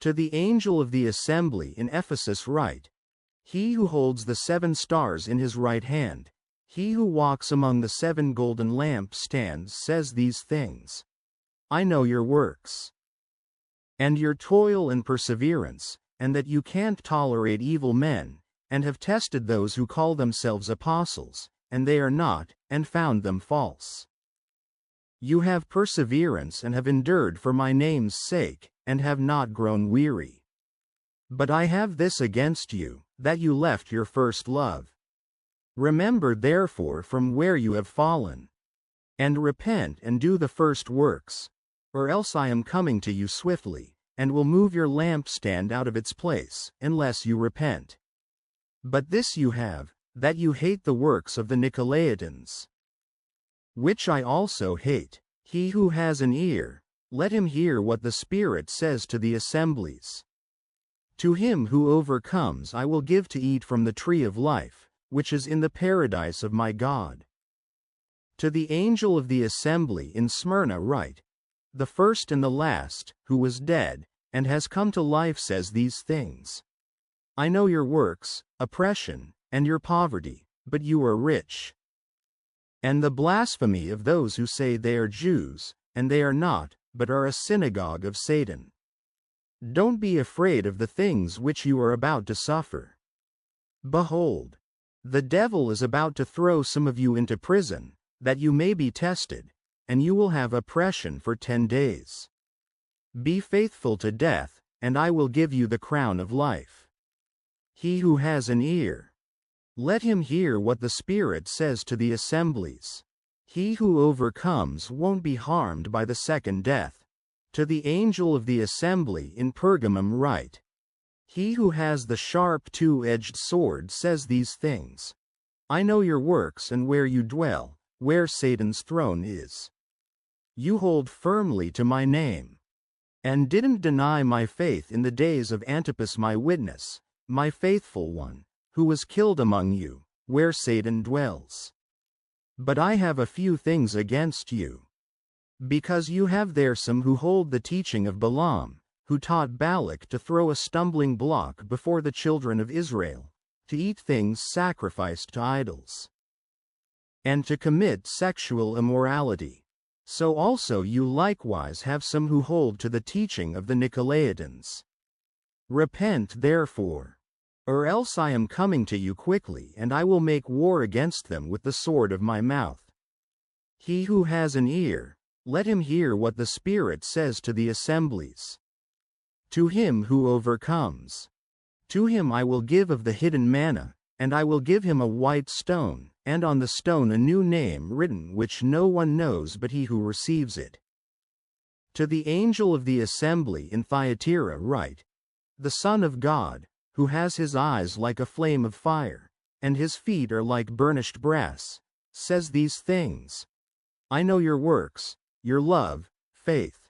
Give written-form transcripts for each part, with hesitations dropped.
To the angel of the assembly in Ephesus write, he who holds the 7 stars in his right hand, he who walks among the 7 golden lampstands says these things. I know your works, and your toil and perseverance, and that you can't tolerate evil men, and have tested those who call themselves apostles, and they are not, and found them false. You have perseverance and have endured for my name's sake, and have not grown weary. But I have this against you, that you left your first love. Remember therefore from where you have fallen, and repent and do the first works, or else I am coming to you swiftly, and will move your lampstand out of its place, unless you repent. But this you have, that you hate the works of the Nicolaitans, which I also hate. He who has an ear, let him hear what the Spirit says to the assemblies. To him who overcomes I will give to eat from the tree of life, which is in the paradise of my God. To the angel of the assembly in Smyrna write, the first and the last, who was dead, and has come to life says these things. I know your works, oppression, and your poverty, but you are rich. And the blasphemy of those who say they are Jews, and they are not, but are a synagogue of Satan. Don't be afraid of the things which you are about to suffer. Behold, the devil is about to throw some of you into prison, that you may be tested, and you will have oppression for 10 days. Be faithful to death, and I will give you the crown of life. He who has an ear, let him hear what the Spirit says to the assemblies. He who overcomes won't be harmed by the second death. To the angel of the assembly in Pergamum write, he who has the sharp 2-edged sword says these things. I know your works and where you dwell, where Satan's throne is. You hold firmly to my name, and didn't deny my faith in the days of Antipas my witness, my faithful one, who was killed among you, where Satan dwells. But I have a few things against you, because you have there some who hold the teaching of Balaam, who taught Balak to throw a stumbling block before the children of Israel, to eat things sacrificed to idols, and to commit sexual immorality. So also you likewise have some who hold to the teaching of the Nicolaitans. Repent therefore, or else I am coming to you quickly, and I will make war against them with the sword of my mouth. He who has an ear, let him hear what the Spirit says to the assemblies. To him who overcomes, to him I will give of the hidden manna, and I will give him a white stone, and on the stone a new name written which no one knows but he who receives it. To the angel of the assembly in Thyatira write, the Son of God, who has his eyes like a flame of fire, and his feet are like burnished brass, says these things. I know your works, your love, faith,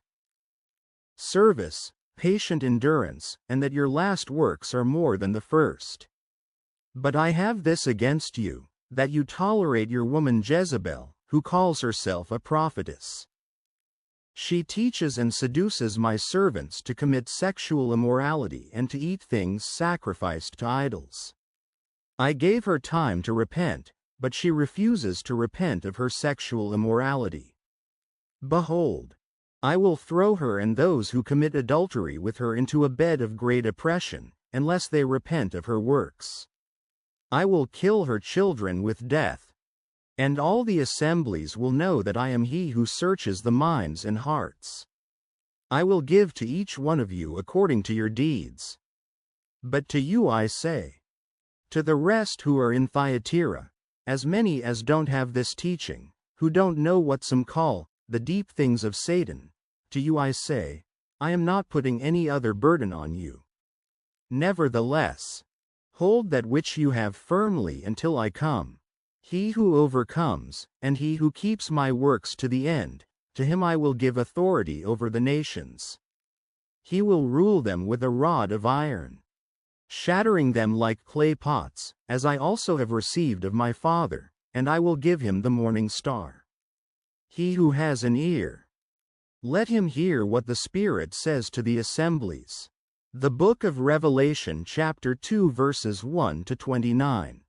service, patient endurance, and that your last works are more than the first. But I have this against you, that you tolerate your woman Jezebel, who calls herself a prophetess. She teaches and seduces my servants to commit sexual immorality and to eat things sacrificed to idols. I gave her time to repent, but she refuses to repent of her sexual immorality. Behold, I will throw her and those who commit adultery with her into a bed of great oppression, unless they repent of her works. I will kill her children with death, and all the assemblies will know that I am he who searches the minds and hearts. I will give to each one of you according to your deeds. But to you I say, to the rest who are in Thyatira, as many as don't have this teaching, who don't know what some call the deep things of Satan, to you I say, I am not putting any other burden on you. Nevertheless, hold that which you have firmly until I come. He who overcomes, and he who keeps my works to the end, to him I will give authority over the nations. He will rule them with a rod of iron, shattering them like clay pots, as I also have received of my Father, and I will give him the morning star. He who has an ear, let him hear what the Spirit says to the assemblies. The Book of Revelation chapter 2 verses 1 to 29.